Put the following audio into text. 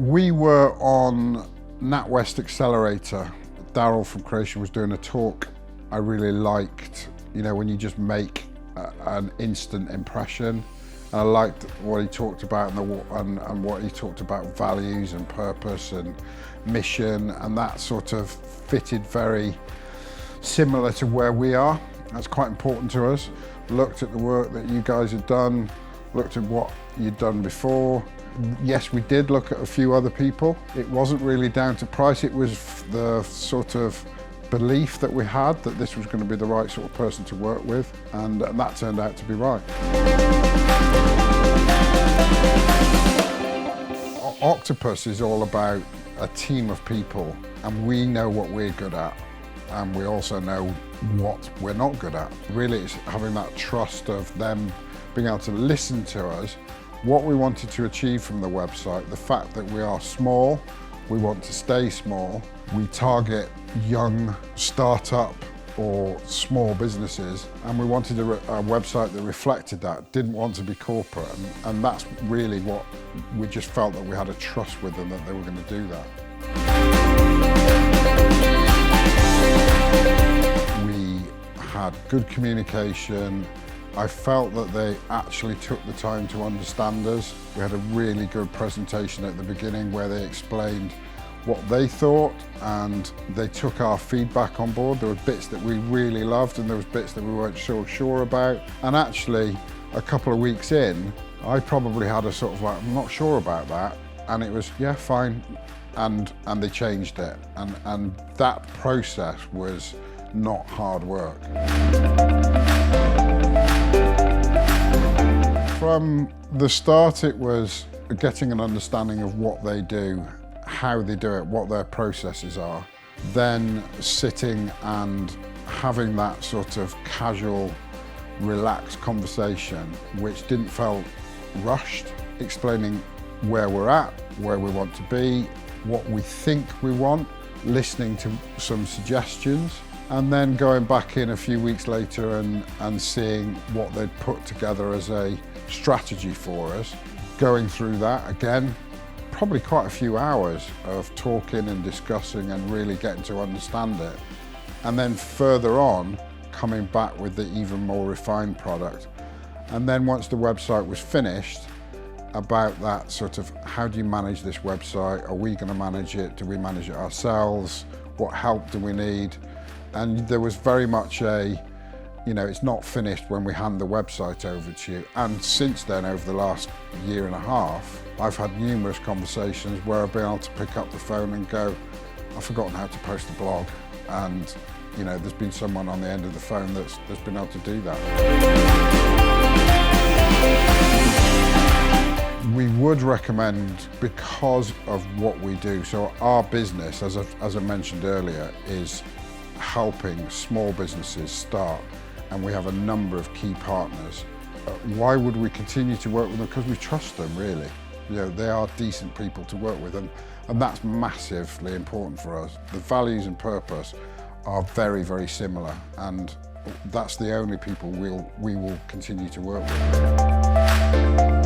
We were on NatWest Accelerator. Daryl from Cre8ion was doing a talk I really liked, you know, when you just make an instant impression. And I liked what he talked about and what he talked about values and purpose and mission, and that sort of fitted very similar to where we are. That's quite important to us. Looked at the work that you guys had done, looked at what you'd done before. Yes, we did look at a few other people. It wasn't really down to price, it was the sort of belief that we had that this was going to be the right sort of person to work with, and that turned out to be right. OC2PUS is all about a team of people, and we know what we're good at, and we also know what we're not good at. Really, it's having that trust of them being able to listen to us, what we wanted to achieve from the website, the fact that we are small, we want to stay small, we target young startup or small businesses, and we wanted a website that reflected that, didn't want to be corporate, and that's really what we just felt, that we had a trust with them that they were going to do that. We had good communication. I felt that they actually took the time to understand us. We had a really good presentation at the beginning where they explained what they thought, and they took our feedback on board. There were bits that we really loved and there was bits that we weren't so sure about. And actually, a couple of weeks in, I probably had a sort of like, I'm not sure about that. And it was, yeah, fine. And they changed it. And that process was not hard work. From the start, it was getting an understanding of what they do, how they do it, what their processes are, then sitting and having that sort of casual, relaxed conversation, which didn't feel rushed, explaining where we're at, where we want to be, what we think we want, listening to some suggestions, and then going back in a few weeks later and seeing what they'd put together as a strategy for us, going through that again, probably quite a few hours of talking and discussing and really getting to understand it. And then further on, coming back with the even more refined product. And then once the website was finished, about that sort of, how do you manage this website? Are we going to manage it? Do we manage it ourselves? What help do we need? And there was very much a, you know, it's not finished when we hand the website over to you. And since then, over the last year and a half, I've had numerous conversations where I've been able to pick up the phone and go, I've forgotten how to post a blog. And, you know, there's been someone on the end of the phone that's been able to do that. We would recommend, because of what we do. So our business, as I mentioned earlier, is helping small businesses start. And we have a number of key partners. Why would we continue to work with them? Because we trust them, really. You know, they are decent people to work with, and that's massively important for us. The values and purpose are very, very similar, and that's the only people we will continue to work with.